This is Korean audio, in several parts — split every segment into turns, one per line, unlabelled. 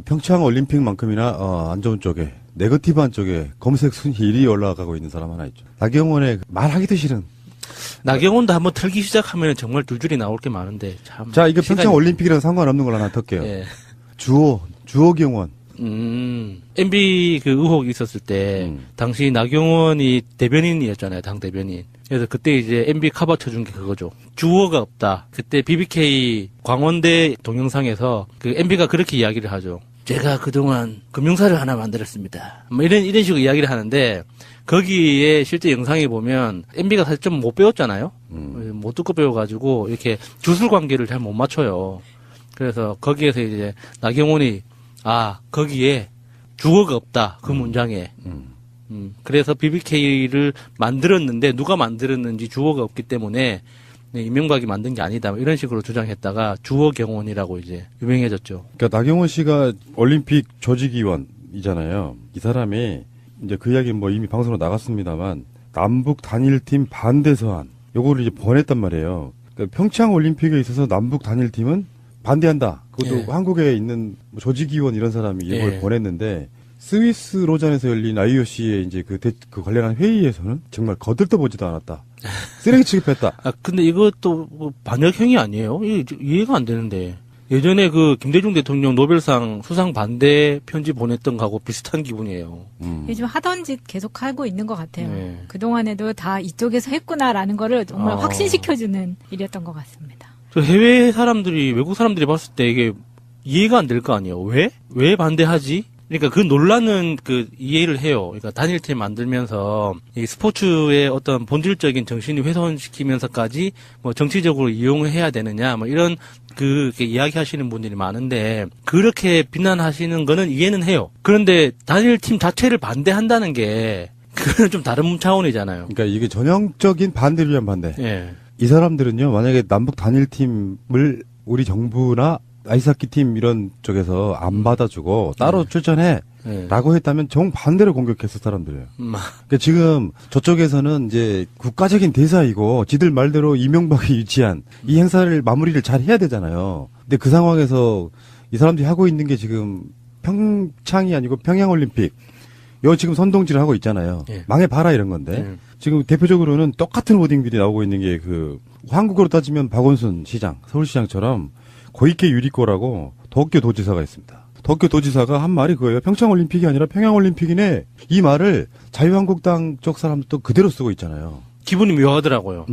평창 올림픽만큼이나 안 좋은 쪽에 네거티브한 쪽에 검색 순위 1위 올라가고 있는 사람 하나 있죠. 나경원의 말하기도 싫은.
나경원도 한번 틀기 시작하면 정말 줄줄이 나올 게 많은데 참.
자, 이거
시간이...
평창 올림픽이랑 상관없는 걸 하나 털게요.
예.
주호 경원.
MB 그 의혹이 있었을 때 당시 나경원이 대변인이었잖아요, 당 대변인. 그래서 그때 이제 MB 커버 쳐준 게 그거죠. 주어가 없다. 그때 BBK 광원대 동영상에서 그 MB가 그렇게 이야기를 하죠. 제가 그동안 금융사를 하나 만들었습니다. 뭐 이런 식으로 이야기를 하는데 거기에 실제 영상에 보면 MB가 사실 좀 못 배웠잖아요. 못 듣고 배워가지고 이렇게 주술 관계를 잘 못 맞춰요. 그래서 거기에서 이제 나경원이 거기에 주어가 없다. 그 문장에. 그래서 BBK를 만들었는데 누가 만들었는지 주어가 없기 때문에 이명박이 만든 게 아니다. 이런 식으로 주장했다가 주어 경원이라고 이제 유명해졌죠.
그러니까 나경원 씨가 올림픽 조직위원이잖아요. 이 사람이 이제 그 이야기 뭐 이미 방송으로 나갔습니다만 남북 단일팀 반대 서한 요거를 이제 보냈단 말이에요. 그러니까 평창 올림픽에 있어서 남북 단일팀은 반대한다. 그것도 한국에 있는 조직위원 이런 사람이 이걸 보냈는데 스위스 로잔에서 열린 IOC의 이제 그 관련한 회의에서는 정말 거들떠보지도 않았다. 쓰레기 취급했다.
근데 이것도 뭐 반역행위 아니에요? 이해가 안 되는데. 예전에 그 김대중 대통령 노벨상 수상 반대 편지 보냈던 거하고 비슷한 기분이에요.
요즘 하던 짓 계속 하고 있는 것 같아요.
네.
그동안에도 다 이쪽에서 했구나라는 거를 정말 확신시켜주는 일이었던 것 같습니다.
저 해외 사람들이, 외국 사람들이 봤을 때 이게 이해가 안 될 거 아니에요? 왜 반대하지? 그러니까 그 논란은 이해를 해요. 그러니까 단일팀 만들면서 이 스포츠의 어떤 본질적인 정신이 훼손시키면서까지 뭐 정치적으로 이용해야 되느냐, 뭐 이런 이야기 하시는 분들이 많은데 그렇게 비난하시는 거는 이해는 해요. 그런데 단일팀 자체를 반대한다는 게 그건 좀 다른 차원이잖아요.
그러니까 이게 전형적인 반대를 위한 반대.
예.
이 사람들은요, 만약에 남북 단일팀을 우리 정부나 아이스하키 팀 이런 쪽에서 안 받아주고 따로 출전해 라고 했다면 정반대로 공격했을 사람들이에요. 그러니까 지금 저쪽에서는 이제 국가적인 대사이고 지들 말대로 이명박이 유치한 이 행사를 마무리를 잘 해야 되잖아요. 근데 그 상황에서 이 사람들이 하고 있는 게 지금 평창이 아니고 평양올림픽 요 지금 선동질을 하고 있잖아요. 망해봐라 이런 건데 지금 대표적으로는 똑같은 워딩들이 나오고 있는 게 한국으로 따지면 박원순 시장, 서울시장처럼 고이케 유리코라고 도쿄 도지사가 있습니다. 도쿄 도지사가 한 말이 그거예요. 평창올림픽이 아니라 평양올림픽이네. 이 말을 자유한국당 쪽 사람도 그대로 쓰고 있잖아요.
기분이 묘하더라고요.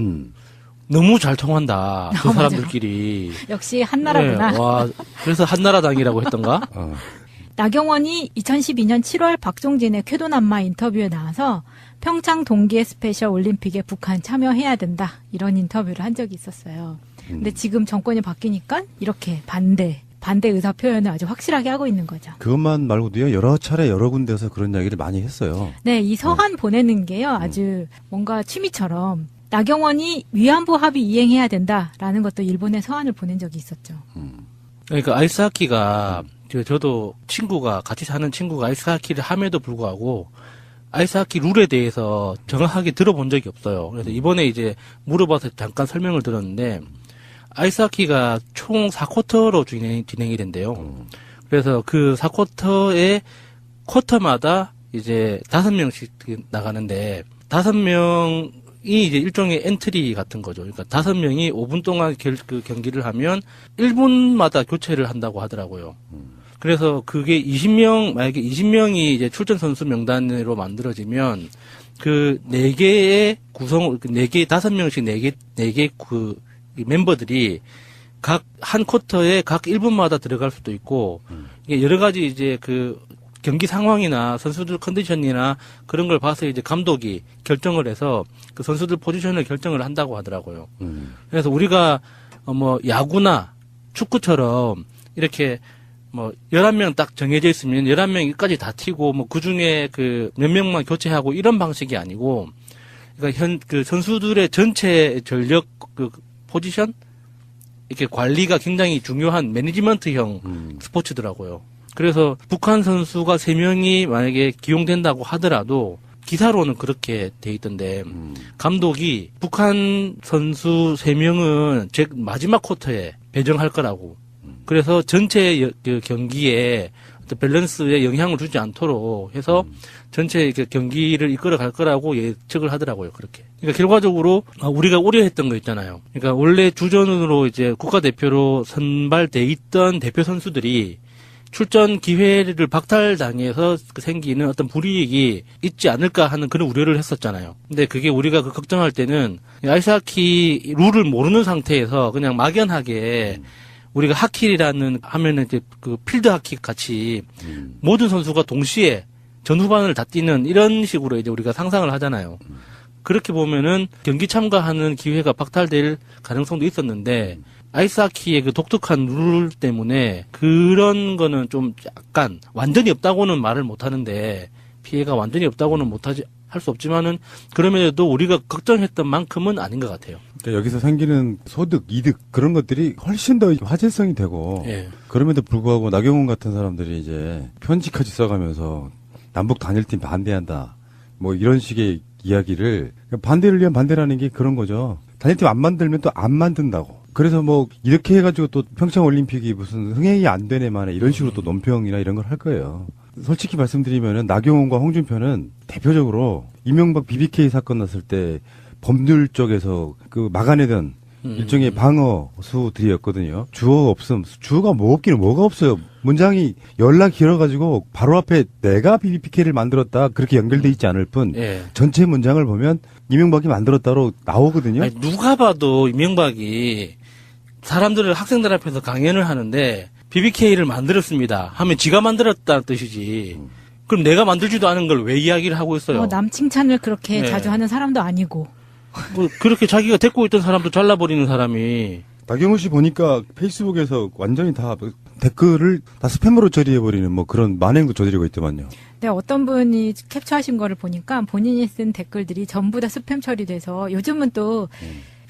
너무 잘 통한다. 그 사람들끼리.
역시 한나라구나.
네, 와, 그래서 한나라당이라고 했던가?
나경원이 2012년 7월 박종진의 쾌도남마 인터뷰에 나와서 평창 동계 스페셜 올림픽에 북한 참여해야 된다. 이런 인터뷰를 한 적이 있었어요. 근데 지금 정권이 바뀌니까 이렇게 반대 의사 표현을 아주 확실하게 하고 있는 거죠.
그것만 말고도요, 여러 차례 여러 군데서 그런 이야기를 많이 했어요.
네, 이 서한 보내는 게요, 아주 뭔가 취미처럼 나경원이 위안부 합의 이행해야 된다라는 것도 일본에 서한을 보낸 적이 있었죠.
그러니까 아이스하키가 저도 같이 사는 친구가 아이스하키를 함에도 불구하고 아이스하키 룰에 대해서 정확하게 들어본 적이 없어요. 그래서 이번에 이제 물어봐서 잠깐 설명을 들었는데 아이스하키가 총 4쿼터로 진행이 된대요. 그래서 그 4쿼터에 쿼터마다 이제 5명씩 나가는데 5명이 이제 일종의 엔트리 같은 거죠. 그러니까 5명이 5분 동안 그 경기를 하면 1분마다 교체를 한다고 하더라고요. 그래서 그게 만약에 20명이 이제 출전 선수 명단으로 만들어지면 그 4개의 5명씩 4개 멤버들이 각 한 쿼터에 각 1분마다 들어갈 수도 있고, 이게 여러 가지 이제 경기 상황이나 선수들 컨디션이나 그런 걸 봐서 이제 감독이 결정을 해서 그 선수들 포지션을 결정을 한다고 하더라고요. 그래서 우리가 야구나 축구처럼 이렇게 11명 딱 정해져 있으면 11명까지 다 튀고 그 중에 몇 명만 교체하고 이런 방식이 아니고, 그러니까 선수들의 전체 전력 포지션 이렇게 관리가 굉장히 중요한 매니지먼트형 스포츠더라고요. 그래서 북한 선수가 3명이 만약에 기용된다고 하더라도 기사로는 그렇게 돼 있던데 감독이 북한 선수 3명은 마지막 쿼터에 배정할 거라고 그래서 전체 그 경기에 어떤 밸런스에 영향을 주지 않도록 해서 전체 그 경기를 이끌어 갈 거라고 예측을 하더라고요. 그렇게. 그러니까 결과적으로 우리가 우려했던 거 있잖아요. 그러니까 원래 주전으로 이제 국가대표로 선발돼 있던 대표 선수들이 출전 기회를 박탈당해서 생기는 어떤 불이익이 있지 않을까 하는 그런 우려를 했었잖아요. 근데 그게 우리가 그 걱정할 때는 아이스하키 룰을 모르는 상태에서 그냥 막연하게 우리가 하키라는 하면은 이제 그 필드 하키 같이 모든 선수가 동시에 전후반을 다 뛰는 이런 식으로 이제 우리가 상상을 하잖아요. 그렇게 보면은 경기 참가하는 기회가 박탈될 가능성도 있었는데 아이스하키의 그 독특한 룰 때문에 그런 거는 좀 약간 완전히 없다고는 말을 못 하는데 피해가 완전히 없다고는 할 수 없지만은 그럼에도 우리가 걱정했던 만큼은 아닌 것 같아요.
그러니까 여기서 생기는 소득, 이득 그런 것들이 훨씬 더 화제성이 되고
예.
그럼에도 불구하고 나경원 같은 사람들이 이제 편지까지 써가면서 남북 단일팀 반대한다 뭐 이런 식의 이야기를 반대를 위한 반대라는 게 그런 거죠. 단일팀 안 만들면 또 안 만든다고. 그래서 뭐 이렇게 해가지고 또 평창 올림픽이 무슨 흥행이 안 되네 만에 이런 식으로 또 논평이나 이런 걸 할 거예요. 솔직히 말씀드리면은 나경원과 홍준표는 대표적으로 이명박 BBK 사건 났을 때 법률 쪽에서 그 막아내던 일종의 방어수들이었거든요. 주어가 없음. 주어가 뭐 없기는 뭐가 없어요. 문장이 연락 길어가지고 바로 앞에 내가 BBK를 만들었다 그렇게 연결돼 있지 않을 뿐
예.
전체 문장을 보면 이명박이 만들었다로 나오거든요.
아니, 누가 봐도 이명박이 사람들을 학생들 앞에서 강연을 하는데 BBK를 만들었습니다 하면 지가 만들었다는 뜻이지. 그럼 내가 만들지도 않은 걸 왜 이야기를 하고 있어요?
남 칭찬을 그렇게
네.
자주 하는 사람도 아니고.
뭐 그렇게 자기가 데리고 있던 사람도 잘라버리는 사람이
나경원 씨 보니까 페이스북에서 완전히 다 댓글을 다 스팸으로 처리해버리는 뭐 그런 만행도 저지르고 있더만요.
네, 어떤 분이 캡처하신 거를 보니까 본인이 쓴 댓글들이 전부 다 스팸 처리돼서 요즘은 또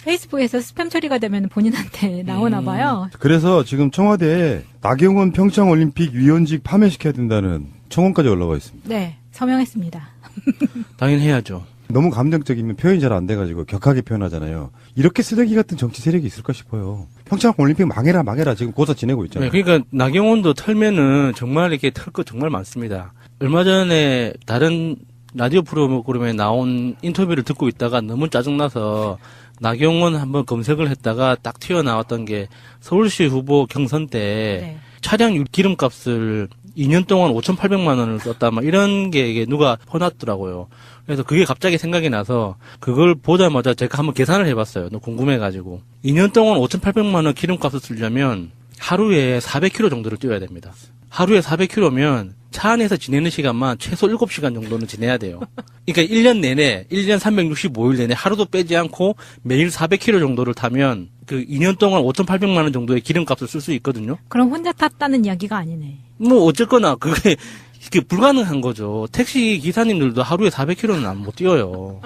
페이스북에서 스팸 처리가 되면 본인한테 나오나 봐요.
그래서 지금 청와대에 나경원 평창올림픽 위원직 파면시켜야 된다는 청원까지 올라와 있습니다.
네, 서명했습니다.
당연히 해야죠.
너무 감정적이면 표현이 잘 안 돼가지고 격하게 표현하잖아요. 이렇게 쓰레기 같은 정치 세력이 있을까 싶어요. 평창올림픽 망해라 지금 고사 지내고 있잖아요.
네, 그러니까 나경원도 털면은 정말 이렇게 털 거 정말 많습니다. 얼마 전에 다른 라디오 프로그램에 나온 인터뷰를 듣고 있다가 너무 짜증나서 나경원 한번 검색을 했다가 딱 튀어나왔던 게 서울시 후보 경선 때
네.
차량 기름값을 2년 동안 5,800만 원을 썼다 막 이런 게 이게 누가 퍼놨더라고요. 그래서 그게 갑자기 생각이 나서 그걸 보자마자 제가 한번 계산을 해봤어요. 너무 궁금해가지고 2년 동안 5,800만 원 기름값을 쓰려면 하루에 400km 정도를 뛰어야 됩니다. 하루에 400km면 차 안에서 지내는 시간만 최소 7시간 정도는 지내야 돼요. 그러니까 1년 내내, 1년 365일 내내 하루도 빼지 않고 매일 400km 정도를 타면 그 2년 동안 5,800만 원 정도의 기름값을 쓸 수 있거든요.
그럼 혼자 탔다는 이야기가 아니네.
뭐 어쨌거나 그게 불가능한 거죠. 택시 기사님들도 하루에 400km는 못 뛰어요.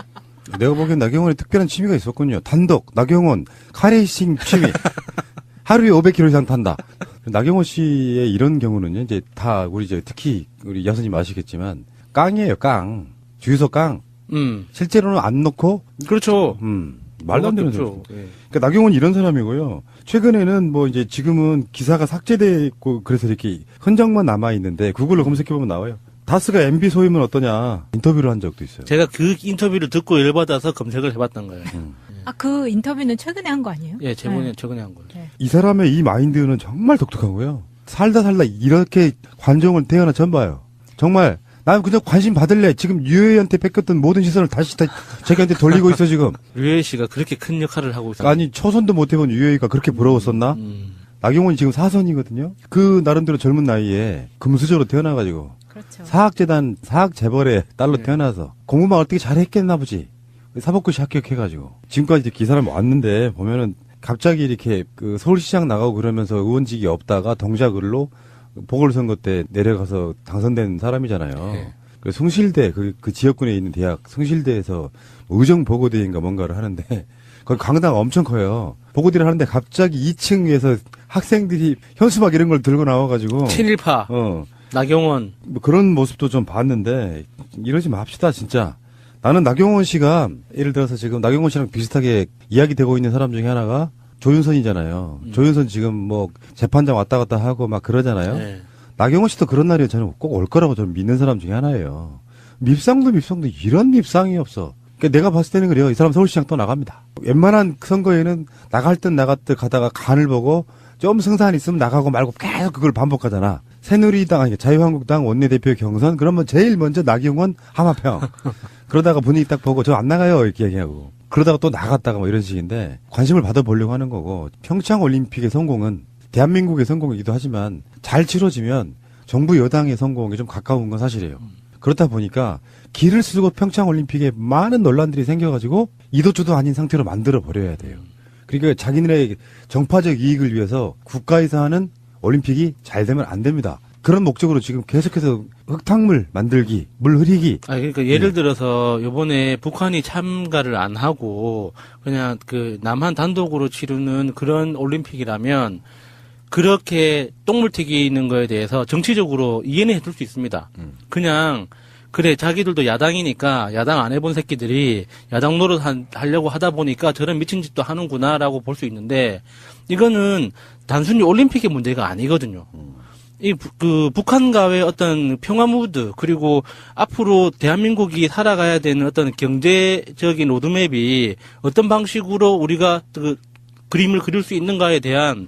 내가 보기엔 나경원에 특별한 취미가 있었군요. 단독, 나경원, 카레이싱 취미. 하루에 500km 이상 탄다. 나경원 씨의 이런 경우는요, 이제 다 우리 특히 우리 여사님 아시겠지만, 깡이에요, 깡. 주유소 깡. 실제로는 안 넣고.
그렇죠.
말도 안 되는 소리.
그렇죠. 예.
그러니까 나경원 이런 사람이고요. 최근에는 뭐 이제 지금은 기사가 삭제됐고 그래서 이렇게 흔적만 남아 있는데 구글로 검색해 보면 나와요. 다스가 MB 소유면 어떠냐 인터뷰를 한 적도 있어요.
제가 그 인터뷰를 듣고 열받아서 검색을 해봤던 거예요.
그 인터뷰는 최근에 한 거 아니에요?
예,
네.
최근에 한 거예요.
네.
이 사람의 이 마인드는 정말 독특하고요. 살다 이렇게 관종을 태어나 처음 봐요. 정말 난 그냥 관심 받을래. 지금 유해한테 뺏겼던 모든 시선을 다시 다 자기한테 돌리고 있어 지금.
유해 씨가 그렇게 큰 역할을 하고 있어요.
아니 초선도 못 해본 유해가 그렇게 부러웠었나? 나경원이 지금 4선이거든요. 그 나름대로 젊은 나이에 금수저로 태어나가지고
그렇죠.
사학재단 사학재벌의 딸로 태어나서 공부만 어떻게 잘했겠나 보지. 사법고시 합격해가지고 지금까지 기사를 왔는데 보면은 갑자기 이렇게 그 서울시장 나가고 그러면서 의원직이 없다가 동작을로 보궐선거 때 내려가서 당선된 사람이잖아요.
네.
그래서 숭실대 그 지역군에 있는 대학 숭실대에서 의정보고대인가 뭔가를 하는데 거기 강당 엄청 커요. 보고대를 하는데 갑자기 2층 위에서 학생들이 현수막 이런 걸 들고 나와가지고
친일파 나경원
뭐 그런 모습도 좀 봤는데 이러지 맙시다 진짜. 나는 나경원 씨가 예를 들어서 지금 나경원 씨랑 비슷하게 이야기되고 있는 사람 중에 하나가 조윤선이잖아요. 조윤선 지금 뭐 재판장 왔다 갔다 하고 막 그러잖아요.
네.
나경원 씨도 그런 날이 저는 꼭 올 거라고 저는 믿는 사람 중에 하나예요. 밉상도 이런 밉상이 없어. 그러니까 내가 봤을 때는 그래요. 이 사람 서울시장 또 나갑니다. 웬만한 선거에는 나갈 듯 나갔듯 가다가 간을 보고 좀 승산 있으면 나가고 말고 계속 그걸 반복하잖아. 새누리당, 아니 자유한국당 원내대표 경선 그러면 제일 먼저 나경원 하마평. 그러다가 분위기 딱 보고 저 안 나가요 이렇게 얘기하고. 그러다가 또 나갔다가 뭐 이런 식인데 관심을 받아보려고 하는 거고 평창 올림픽의 성공은 대한민국의 성공이기도 하지만 잘 치러지면 정부 여당의 성공에 좀 가까운 건 사실이에요. 그렇다 보니까 길을 쓰고 평창 올림픽에 많은 논란들이 생겨가지고 이도저도 아닌 상태로 만들어 버려야 돼요. 그러니까 자기네의 정파적 이익을 위해서 국가에서 하는 올림픽이 잘 되면 안 됩니다. 그런 목적으로 지금 계속해서 흙탕물 만들기, 물 흐리기.
그러니까 예를 들어서 요번에 북한이 참가를 안 하고 그냥 그 남한 단독으로 치르는 그런 올림픽이라면 그렇게 똥물 튀기는 거에 대해서 정치적으로 이해는 해줄 수 있습니다. 그냥 그래 자기들도 야당이니까 야당 안 해본 새끼들이 야당 노릇 하려고 하다 보니까 저런 미친 짓도 하는구나라고 볼 수 있는데 이거는 단순히 올림픽의 문제가 아니거든요. 그 북한과의 어떤 평화 무드 그리고 앞으로 대한민국이 살아가야 되는 어떤 경제적인 로드맵이 어떤 방식으로 우리가 그 그림을 그릴 수 있는가에 대한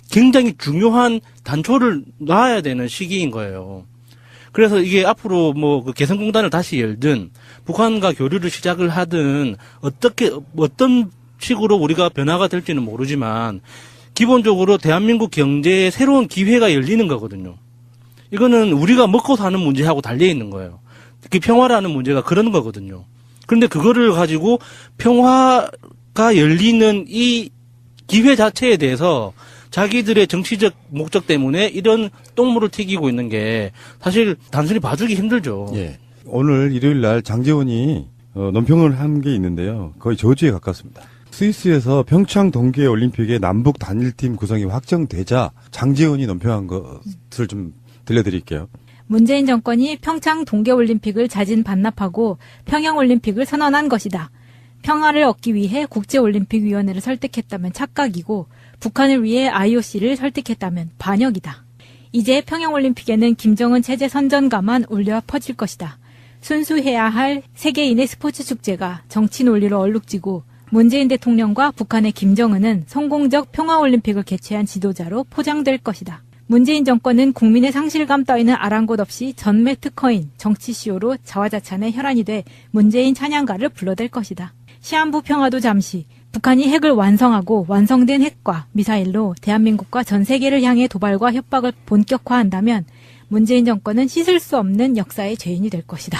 굉장히 중요한 단초를 놔야 되는 시기인 거예요. 그래서 이게 앞으로 뭐 그 개성공단을 다시 열든 북한과 교류를 시작을 하든 어떤 식으로 우리가 변화가 될지는 모르지만 기본적으로 대한민국 경제에 새로운 기회가 열리는 거거든요. 이거는 우리가 먹고 사는 문제하고 달려 있는 거예요. 특히 평화라는 문제가 그런 거거든요. 그런데 그거를 가지고 평화가 열리는 이 기회 자체에 대해서 자기들의 정치적 목적 때문에 이런 똥물을 튀기고 있는 게 사실 단순히 봐주기 힘들죠.
예. 오늘 일요일 날 장제원이 논평을 한 게 있는데요. 거의 저주에 가깝습니다. 스위스에서 평창 동계올림픽의 남북 단일팀 구성이 확정되자 장제원이 논평한 것을 좀 들려드릴게요.
문재인 정권이 평창 동계올림픽을 자진 반납하고 평양올림픽을 선언한 것이다. 평화를 얻기 위해 국제올림픽위원회를 설득했다면 착각이고 북한을 위해 IOC를 설득했다면 반역이다. 이제 평양올림픽에는 김정은 체제 선전가만 울려 퍼질 것이다. 순수해야 할 세계인의 스포츠 축제가 정치 논리로 얼룩지고 문재인 대통령과 북한의 김정은은 성공적 평화올림픽을 개최한 지도자로 포장될 것이다. 문재인 정권은 국민의 상실감 따위는 아랑곳 없이 전매 특허인 정치시효로 자화자찬의 혈안이 돼 문재인 찬양가를 불러댈 것이다. 시한부 평화도 잠시 북한이 핵을 완성하고 완성된 핵과 미사일로 대한민국과 전 세계를 향해 도발과 협박을 본격화한다면 문재인 정권은 씻을 수 없는 역사의 죄인이 될 것이다.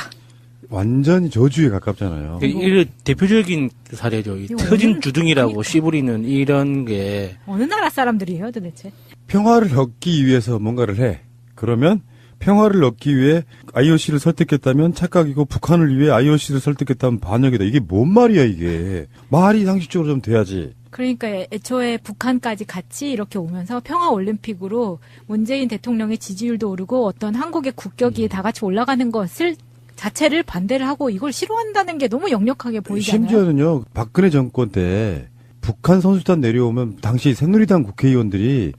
완전히 저주에 가깝잖아요.
이 대표적인 사례죠. 이 터진 주둥이라고 씨부리는 이런 게
어느 나라 사람들이에요 도대체?
평화를 얻기 위해서 뭔가를 해. 그러면 평화를 얻기 위해 IOC를 설득했다면 착각이고 북한을 위해 IOC를 설득했다면 반역이다. 이게 뭔 말이야 이게. 말이 상식적으로 좀 돼야지.
그러니까 애초에 북한까지 같이 이렇게 오면서 평화올림픽으로 문재인 대통령의 지지율도 오르고 어떤 한국의 국격이 다 같이 올라가는 것을 자체를 반대를 하고 이걸 싫어한다는 게 너무 역력하게 보이잖아요.
심지어는요. 박근혜 정권 때 북한 선수단 내려오면 당시 새누리당 국회의원들이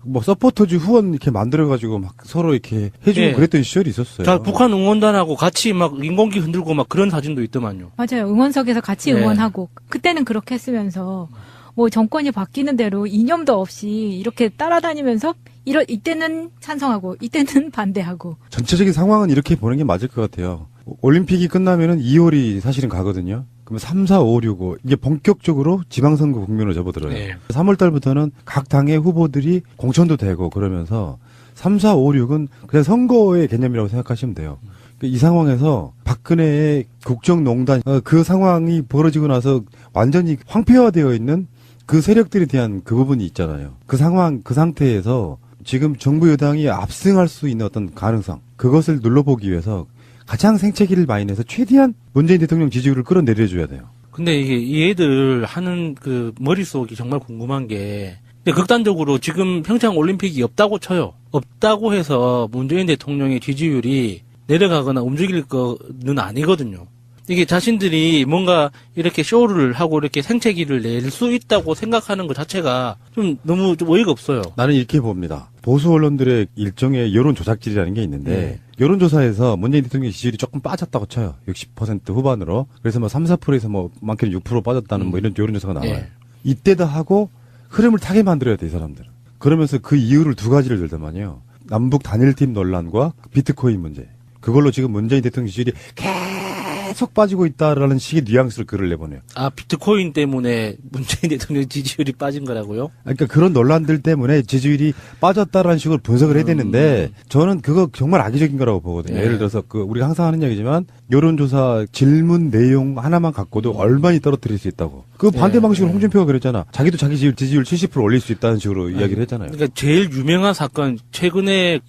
뭐 서포터즈 후원 이렇게 만들어가지고 막 서로 이렇게 해주고
예.
그랬던 시절이 있었어요.
자, 북한 응원단하고 같이 막 인공기 흔들고 막 그런 사진도 있더만요.
맞아요. 응원석에서 같이
네.
응원하고 그때는 그렇게 했으면서 뭐 정권이 바뀌는 대로 이념도 없이 이렇게 따라다니면서 이때는 찬성하고 이때는 반대하고.
전체적인 상황은 이렇게 보는 게 맞을 것 같아요. 올림픽이 끝나면은 2월이 사실은 가거든요. 그러면 3, 4, 5, 6, 5 이게 본격적으로 지방선거 국면으로 접어들어요.
네.
3월 달부터는 각 당의 후보들이 공천도 되고 그러면서 3, 4, 5, 6은 그냥 선거의 개념이라고 생각하시면 돼요. 이 상황에서 박근혜의 국정농단 그 상황이 벌어지고 나서 완전히 황폐화되어 있는 그 세력들에 대한 그 부분이 있잖아요. 그 상황, 그 상태에서 지금 정부 여당이 압승할 수 있는 어떤 가능성 그것을 눌러보기 위해서 가장 생채기를 많이 내서 최대한 문재인 대통령 지지율을 끌어내려줘야 돼요.
근데 이게 이 애들 하는 그 머릿속이 정말 궁금한 게 근데 극단적으로 지금 평창 올림픽이 없다고 쳐요. 없다고 해서 문재인 대통령의 지지율이 내려가거나 움직일 거는 아니거든요. 이게 자신들이 뭔가 이렇게 쇼를 하고 이렇게 생채기를 낼 수 있다고 생각하는 것 자체가 좀 너무 좀 어이가 없어요.
나는 이렇게 봅니다. 보수 언론들의 일종의 여론 조작질이라는 게 있는데
네.
여론조사에서 문재인 대통령 지지율이 조금 빠졌다고 쳐요. 60% 후반으로. 그래서 뭐 3, 4%에서 뭐 많게는 6% 빠졌다는 뭐 이런 여론조사가 나와요.
네.
이때다 하고 흐름을 타게 만들어야 돼, 이 사람들은. 그러면서 그 이유를 두 가지를 들더만요. 남북 단일팀 논란과 비트코인 문제. 그걸로 지금 문재인 대통령 지지율이 계속 빠지고 있다라는 식의 뉘앙스를 글을 내보내요.
아, 비트코인 때문에 문재인 대통령 지지율이 빠진 거라고요?
그러니까 그런 논란들 때문에 지지율이 빠졌다라는 식으로 분석을 해야 되는데 저는 그거 정말 악의적인 거라고 보거든요.
네.
예를 들어서 그 우리가 항상 하는 얘기지만 여론조사 질문 내용 하나만 갖고도 얼마나 떨어뜨릴 수 있다고. 그 반대 방식으로 홍준표가 그랬잖아. 자기도 자기 지지율 70% 올릴 수 있다는 식으로 이야기를 했잖아요.
그러니까 제일 유명한 사건, 최근에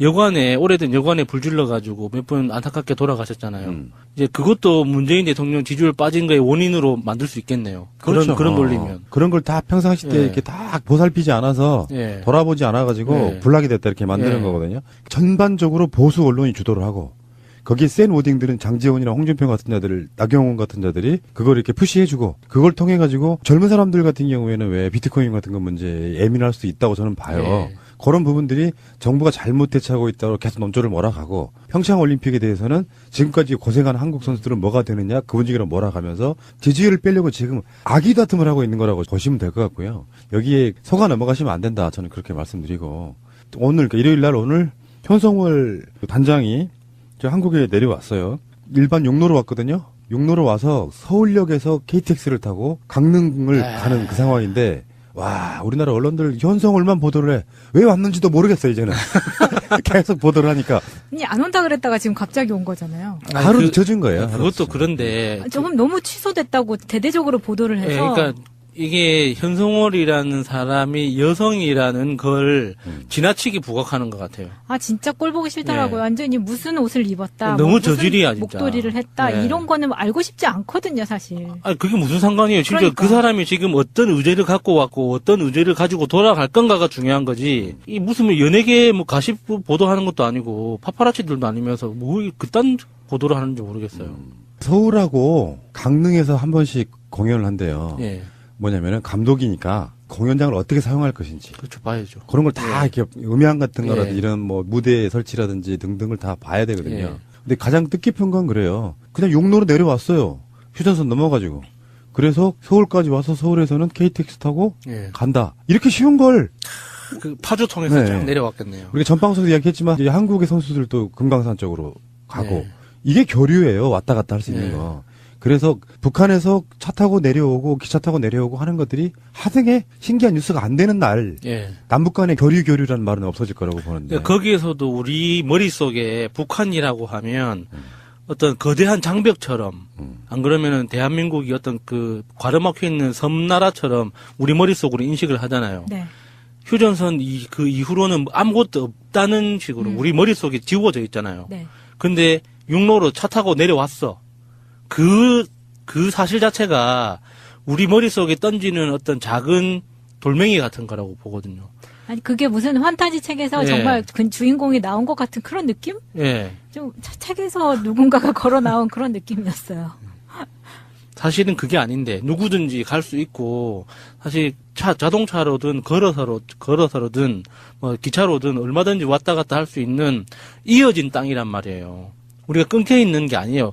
오래된 여관에 불 질러가지고 몇 분 안타깝게 돌아가셨잖아요. 이제 그것도 문재인 대통령 지지율 빠진 거의 원인으로 만들 수 있겠네요.
그렇죠.
그런 논리면.
그런 걸 다 평상시 때
예.
이렇게 다 보살피지 않아서
예.
돌아보지 않아가지고
예.
불락이 됐다 이렇게 만드는
예.
거거든요. 전반적으로 보수 언론이 주도를 하고 거기에 센 워딩들은 장제원이나 홍준표 같은 자들, 나경원 같은 자들이 그걸 이렇게 푸시해주고 그걸 통해 가지고 젊은 사람들 같은 경우에는 왜 비트코인 같은 거 문제에 예민할 수 있다고 저는 봐요.
예.
그런 부분들이 정부가 잘못 대처하고 있다고 계속 논조를 몰아가고 평창 올림픽에 대해서는 지금까지 고생한 한국 선수들은 뭐가 되느냐 그 분위기로 몰아가면서 지지율을 빼려고 지금 악의 다툼을 하고 있는 거라고 보시면 될 것 같고요. 여기에 속아 넘어가시면 안 된다. 저는 그렇게 말씀드리고 오늘 그러니까 일요일 날 오늘 현성월 단장이 저 한국에 내려왔어요. 일반 용로로 왔거든요. 용로로 와서 서울역에서 KTX를 타고 강릉을 가는 그 상황인데 와, 우리나라 언론들 현성월만 보도를 해. 왜 왔는지도 모르겠어요, 이제는. 계속 보도를 하니까.
아니, 안 온다 그랬다가 지금 갑자기 온 거잖아요.
하루 젖은 거예요. 하루
그것도
젖은.
그런데.
조금 너무 취소됐다고 대대적으로 보도를 해서.
예, 그러니까 이게 현성월이라는 사람이 여성이라는 걸 지나치게 부각하는 것 같아요.
아, 진짜 꼴 보기 싫더라고요.
네.
완전히 무슨 옷을 입었다.
너무
무슨
저질이야, 진짜.
목도리를 했다.
네.
이런 거는 알고 싶지 않거든요, 사실.
아니, 그게 무슨 상관이에요. 진짜
그러니까.
그 사람이 지금 어떤 의제를 갖고 왔고 어떤 의제를 가지고 돌아갈 건가가 중요한 거지. 이 무슨 연예계 뭐 가십 보도하는 것도 아니고 파파라치들도 아니면서 뭐 그딴 보도를 하는지 모르겠어요.
서울하고 강릉에서 한 번씩 공연을 한대요.
예.
뭐냐면은 감독이니까 공연장을 어떻게 사용할 것인지.
그렇죠. 봐야죠.
그런 걸 다 이렇게 음향 같은 거라든지
예.
이런 뭐 무대 설치라든지 등등을 다 봐야 되거든요.
예.
근데 가장 뜻깊은 건 그래요. 그냥 용로로 내려왔어요. 휴전선 넘어가지고. 그래서 서울까지 와서 서울에서는 KTX 타고
예.
간다. 이렇게 쉬운 걸
그 파주 통해서
네.
쫙 내려왔겠네요.
우리가 전방송에서 이야기했지만 이제 한국의 선수들도 금강산 쪽으로 가고
네.
이게 교류예요. 왔다 갔다 할 수 있는
네.
거. 그래서 북한에서 차 타고 내려오고 기차 타고 내려오고 하는 것들이 하등의 신기한 뉴스가 안 되는 날
예.
남북 간의 교류라는 말은 없어질 거라고 보는데.
그러니까 거기에서도 우리 머릿속에 북한이라고 하면 어떤 거대한 장벽처럼 안 그러면은 대한민국이 어떤 그 과르막혀 있는 섬나라처럼 우리 머릿속으로 인식을 하잖아요.
네.
휴전선 그 이후로는 아무것도 없다는 식으로 우리 머릿속에 지워져 있잖아요.
네.
근데 육로로 차 타고 내려왔어. 그 사실 자체가 우리 머릿속에 던지는 어떤 작은 돌멩이 같은 거라고 보거든요.
아니, 그게 무슨 환타지 책에서
예.
정말 그 주인공이 나온 것 같은 그런 느낌?
예.
좀 책에서 누군가가 걸어 나온 그런 느낌이었어요.
사실은 그게 아닌데 누구든지 갈 수 있고 사실 자동차로든 걸어서로든 뭐 기차로든 얼마든지 왔다 갔다 할 수 있는 이어진 땅이란 말이에요. 우리가 끊겨 있는 게 아니에요.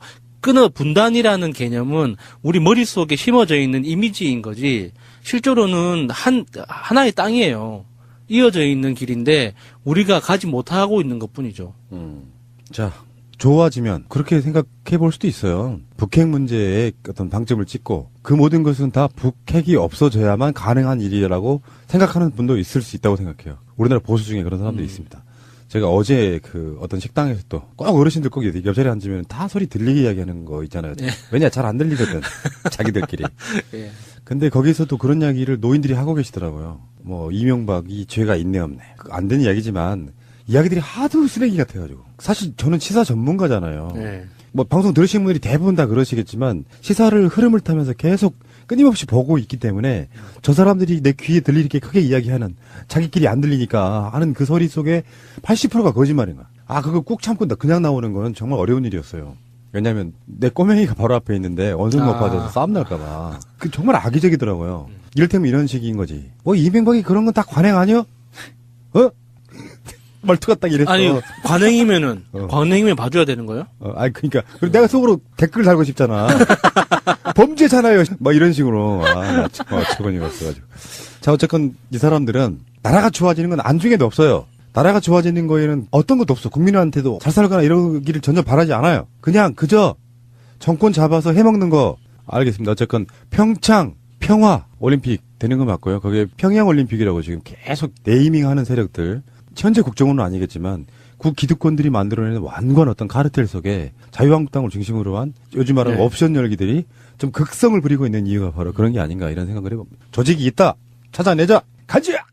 분단이라는 개념은 우리 머릿속에 심어져 있는 이미지인 거지 실제로는 하나의 땅이에요. 이어져 있는 길인데 우리가 가지 못하고 있는 것뿐이죠.
자, 좋아지면 그렇게 생각해 볼 수도 있어요. 북핵 문제에 어떤 방점을 찍고 그 모든 것은 다 북핵이 없어져야만 가능한 일이라고 생각하는 분도 있을 수 있다고 생각해요. 우리나라 보수 중에 그런 사람도 있습니다. 제가 어제 그 어떤 식당에서 또 꼭 어르신들 꼭 옆자리에 앉으면 다 소리 들리게 이야기하는 거 있잖아요.
예.
왜냐 잘 안 들리거든. 자기들끼리.
예.
근데 거기서도 그런 이야기를 노인들이 하고 계시더라고요. 뭐 이명박이 죄가 있네 없네. 안 되는 이야기지만 이야기들이 하도 쓰레기 같아가지고. 사실 저는 시사 전문가잖아요.
예.
뭐 방송 들으신 분들이 대부분 다 그러시겠지만 시사를 흐름을 타면서 계속 끊임없이 보고 있기 때문에 저 사람들이 내 귀에 들리게 크게 이야기하는 자기끼리 안 들리니까 하는 그 소리 속에 80%가 거짓말인 거야. 아, 그거 꾹 참고 그냥 나오는 거는 정말 어려운 일이었어요. 왜냐면 내 꼬맹이가 바로 앞에 있는데 원숭이 높아져서 싸움 날까봐. 그 정말 악의적이더라고요. 이를테면 이런 식인 거지. 이명박이 그런 건 다 관행 아니요? 말투가 딱 이랬어.
아니, 관행이면 봐줘야 되는 거예요?
그러니까 그리고 내가 속으로 댓글 달고 싶잖아. 범죄잖아요. 막 이런 식으로. 나 저건 이었어가지고. 자, 어쨌건 이 사람들은 나라가 좋아지는 건 안중에도 없어요. 나라가 좋아지는 거에는 어떤 것도 없어. 국민한테도 잘 살거나 이러기를 전혀 바라지 않아요. 그냥 그저 정권 잡아서 해먹는 거. 알겠습니다. 어쨌건 평창 평화 올림픽 되는 거 맞고요. 거기에 평양 올림픽이라고 지금 계속 네이밍하는 세력들. 현재 국정원은 아니겠지만 국 기득권들이 만들어내는 완고한 어떤 카르텔 속에 자유한국당을 중심으로 한 요즘 말하는 옵션 열기들이 좀 극성을 부리고 있는 이유가 바로 그런 게 아닌가 이런 생각을 해봅니다. 조직이 있다. 찾아내자. 가자.